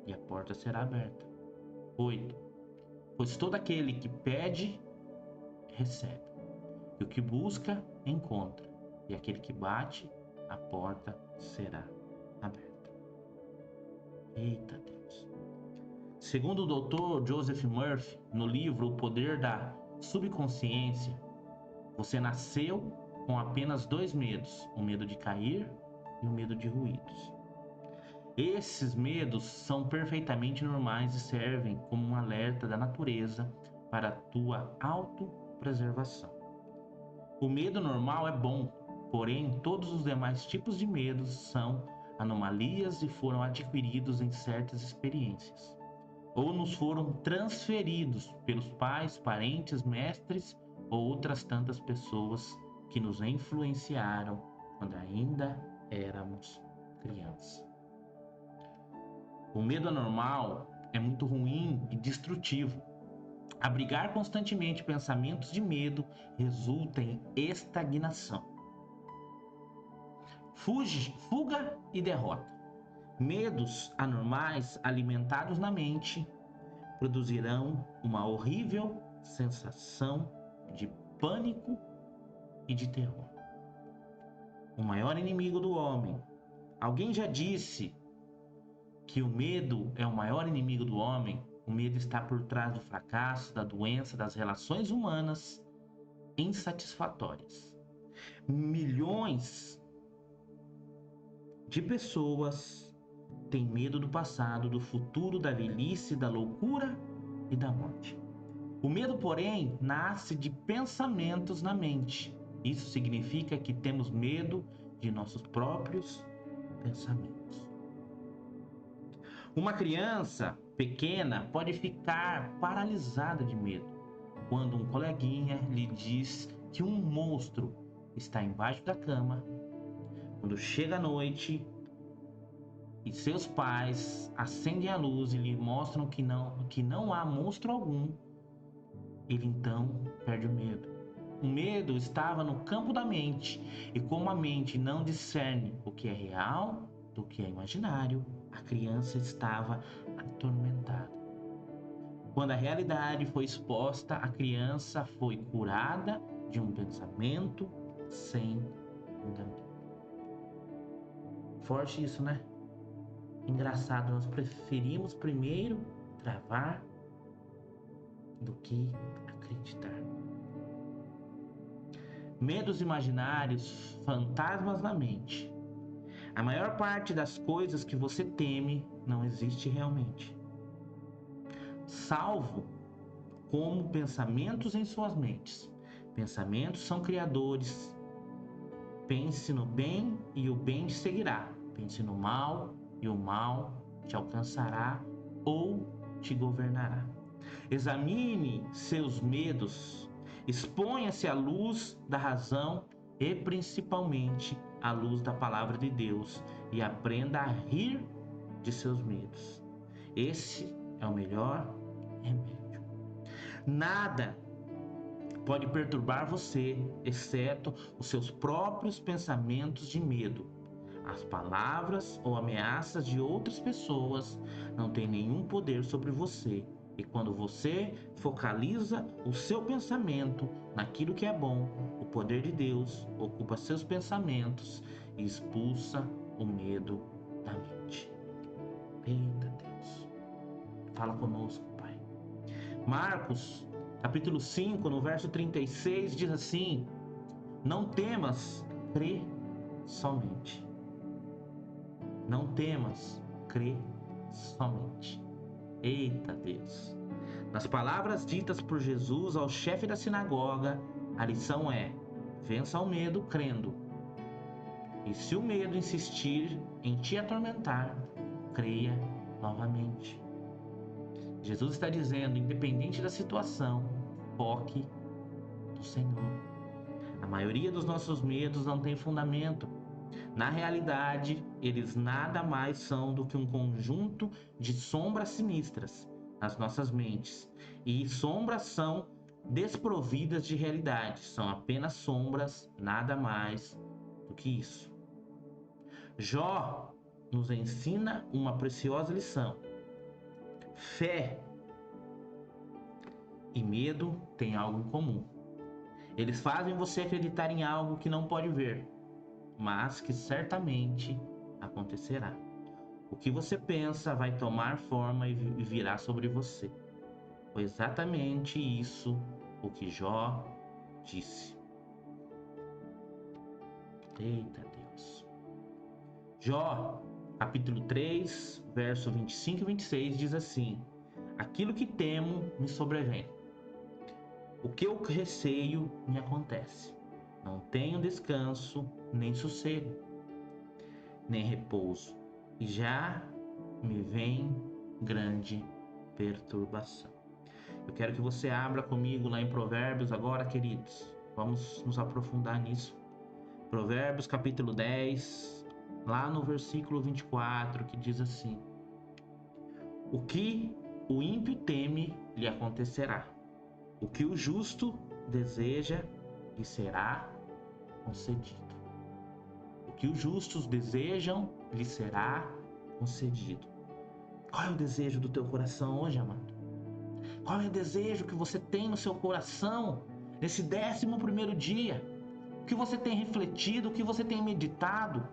e a porta será aberta. 8. Pois todo aquele que pede, recebe. E o que busca, encontra. E aquele que bate, a porta será aberta. Eita Deus. Segundo o Dr. Joseph Murphy, no livro O Poder da Subconsciência, você nasceu com apenas 2 medos: o medo de cair e o medo de ruídos. Esses medos são perfeitamente normais e servem como um alerta da natureza para a tua autopreservação. O medo normal é bom, porém todos os demais tipos de medos são anomalias e foram adquiridos em certas experiências, ou nos foram transferidos pelos pais, parentes, mestres ou outras tantas pessoas que nos influenciaram quando ainda éramos crianças. O medo anormal é muito ruim e destrutivo. Abrigar constantemente pensamentos de medo resulta em estagnação, fuga e derrota. Medos anormais alimentados na mente produzirão uma horrível sensação de pânico e de terror. O maior inimigo do homem. Alguém já disse que o medo é o maior inimigo do homem? O medo está por trás do fracasso, da doença, das relações humanas insatisfatórias. Milhões de pessoas têm medo do passado, do futuro, da velhice, da loucura e da morte. O medo, porém, nasce de pensamentos na mente. Isso significa que temos medo de nossos próprios pensamentos. Uma criança pequena pode ficar paralisada de medo quando um coleguinha lhe diz que um monstro está embaixo da cama. Quando chega a noite e seus pais acendem a luz e lhe mostram que não há monstro algum, ele então perde o medo. O medo estava no campo da mente, e como a mente não discerne o que é real do que é imaginário, a criança estava atormentada. Quando a realidade foi exposta, a criança foi curada de um pensamento sem fundamento. Forte isso, né? Engraçado, nós preferimos primeiro travar do que acreditar. Medos imaginários, fantasmas na mente. A maior parte das coisas que você teme não existe realmente, salvo como pensamentos em suas mentes. Pensamentos são criadores. Pense no bem e o bem te seguirá. Pense no mal e o mal te alcançará ou te governará. Examine seus medos, exponha-se à luz da razão e principalmente à luz da palavra de Deus e aprenda a rir de seus medos. Esse é o melhor remédio. Nada pode perturbar você, exceto os seus próprios pensamentos de medo. As palavras ou ameaças de outras pessoas não têm nenhum poder sobre você. E quando você focaliza o seu pensamento naquilo que é bom, o poder de Deus ocupa seus pensamentos e expulsa o medo da mente. Eita Deus, fala conosco, Pai. Marcos, capítulo 5, no verso 36, diz assim: não temas, crê somente. Não temas, crê somente. Eita Deus. Nas palavras ditas por Jesus ao chefe da sinagoga, a lição é: vença o medo crendo. E se o medo insistir em te atormentar, creia novamente. Jesus está dizendo, independente da situação, foque no Senhor. A maioria dos nossos medos não tem fundamento. Na realidade, eles nada mais são do que um conjunto de sombras sinistras nas nossas mentes. E sombras são desprovidas de realidade, são apenas sombras, nada mais do que isso. Jó nos ensina uma preciosa lição. Fé e medo têm algo em comum. Eles fazem você acreditar em algo que não pode ver, mas que certamente acontecerá. O que você pensa vai tomar forma e virá sobre você. Foi exatamente isso o que Jó disse. Eita Deus. Jó, capítulo 3, verso 25 e 26 diz assim: aquilo que temo me sobrevém. O que eu receio me acontece. Não tenho descanso, nem sossego, nem repouso. E já me vem grande perturbação. Eu quero que você abra comigo lá em Provérbios agora, queridos. Vamos nos aprofundar nisso. Provérbios capítulo 10, lá no versículo 24, que diz assim: o que o ímpio teme lhe acontecerá. O que o justo deseja lhe será concedido. O que os justos desejam lhe será concedido. Qual é o desejo do teu coração hoje, amado? Qual é o desejo que você tem no seu coração nesse 11º dia? O que você tem refletido, o que você tem meditado,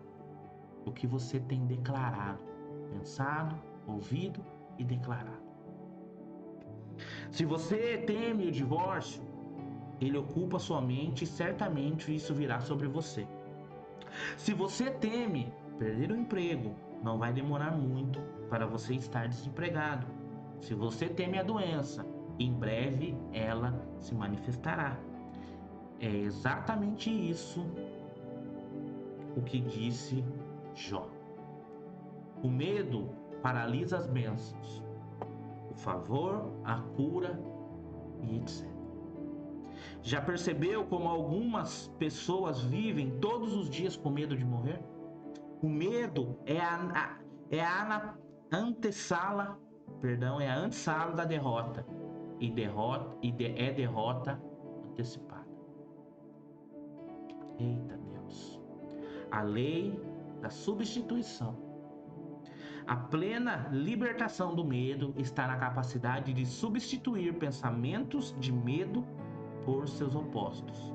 o que você tem declarado, pensado, ouvido e declarado. Se você teme o divórcio, ele ocupa sua mente e certamente isso virá sobre você. Se você teme perder o emprego, não vai demorar muito para você estar desempregado. Se você teme a doença, em breve ela se manifestará. É exatamente isso o que disse Jó. O medo paralisa as bênçãos, o favor, a cura e etc. Já percebeu como algumas pessoas vivem todos os dias com medo de morrer? O medo é a antessala da derrota é derrota antecipada. Eita Deus. A lei da substituição. A plena libertação do medo está na capacidade de substituir pensamentos de medo por seus opostos.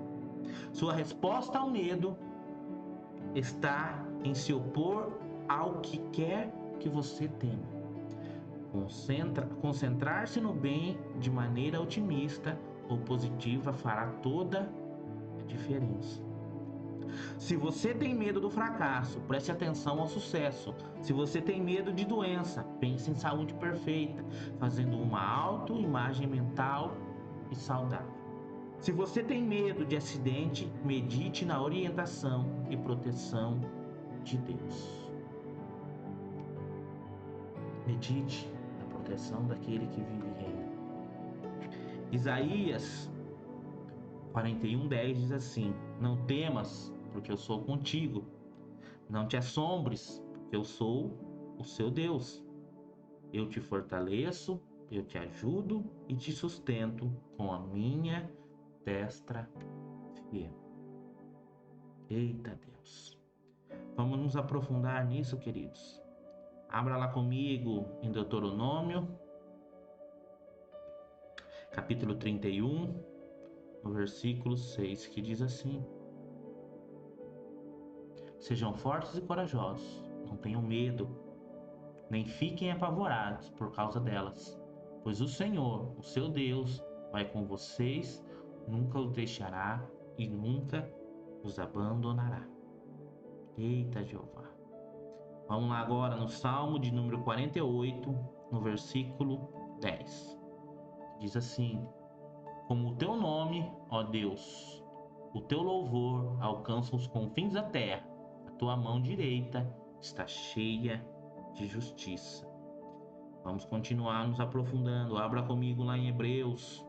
Sua resposta ao medo está em se opor ao que quer que você tenha. Concentrar-se no bem de maneira otimista ou positiva fará toda a diferença. Se você tem medo do fracasso, preste atenção ao sucesso. Se você tem medo de doença, pense em saúde perfeita, fazendo uma autoimagem mental e saudável. Se você tem medo de acidente, medite na orientação e proteção de Deus. Medite na proteção daquele que vive e reina. Isaías 41:10 diz assim: não temas, porque eu sou contigo. Não te assombres, porque eu sou o seu Deus. Eu te fortaleço, eu te ajudo e te sustento com a minha destra fiel. Eita Deus. Vamos nos aprofundar nisso, queridos. Abra lá comigo em Deuteronômio, capítulo 31, no versículo 6, que diz assim: sejam fortes e corajosos, não tenham medo, nem fiquem apavorados por causa delas, pois o Senhor, o seu Deus, vai com vocês, nunca os deixará e nunca os abandonará. Eita Jeová. Vamos lá agora no Salmo de número 48, no versículo 10. Diz assim: como o teu nome, ó Deus, o teu louvor alcança os confins da terra, a tua mão direita está cheia de justiça. Vamos continuar nos aprofundando. Abra comigo lá em Hebreus,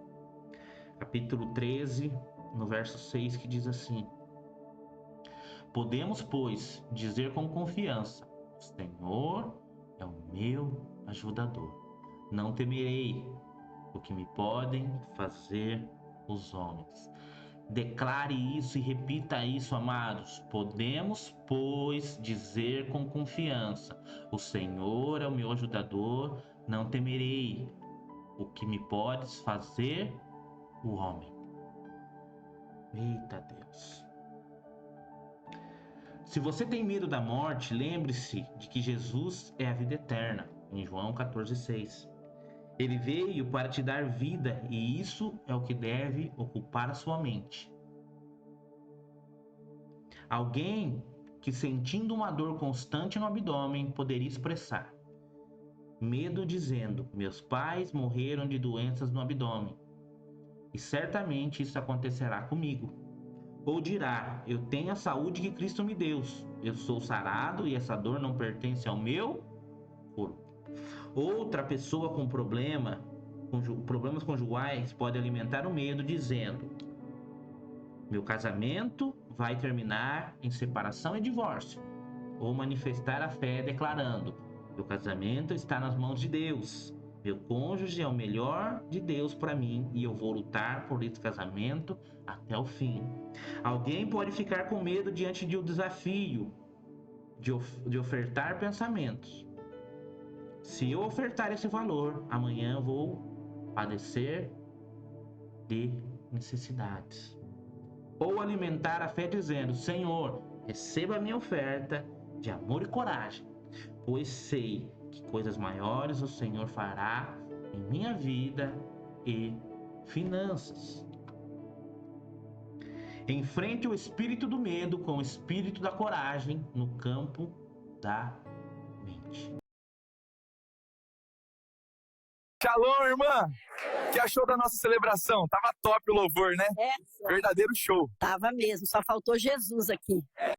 capítulo 13, no verso 6, que diz assim: podemos, pois, dizer com confiança: o Senhor é o meu ajudador. Não temerei o que me podem fazer os homens. Declare isso e repita isso, amados. Podemos, pois, dizer com confiança: o Senhor é o meu ajudador, não temerei o que me podes fazer o homem. Eita Deus. Se você tem medo da morte, lembre-se de que Jesus é a vida eterna, em João 14,6. Ele veio para te dar vida e isso é o que deve ocupar a sua mente. Alguém que, sentindo uma dor constante no abdômen, poderia expressar medo dizendo: meus pais morreram de doenças no abdômen e certamente isso acontecerá comigo. Ou dirá: eu tenho a saúde que Cristo me deu, eu sou sarado e essa dor não pertence ao meu corpo. Outra pessoa com problemas conjugais pode alimentar o medo dizendo: meu casamento vai terminar em separação e divórcio. Ou manifestar a fé declarando: meu casamento está nas mãos de Deus. Meu cônjuge é o melhor de Deus para mim e eu vou lutar por esse casamento até o fim. Alguém pode ficar com medo diante de um desafio de ofertar pensamentos. Se eu ofertar esse valor, amanhã vou padecer de necessidades. Ou alimentar a fé dizendo: Senhor, receba a minha oferta de amor e coragem, pois sei que coisas maiores o Senhor fará em minha vida e finanças. Enfrente o espírito do medo com o espírito da coragem no campo da mente. Shalom, irmã! Que achou da nossa celebração? Tava top o louvor, né? É, Verdadeiro show. tava mesmo, só faltou Jesus aqui.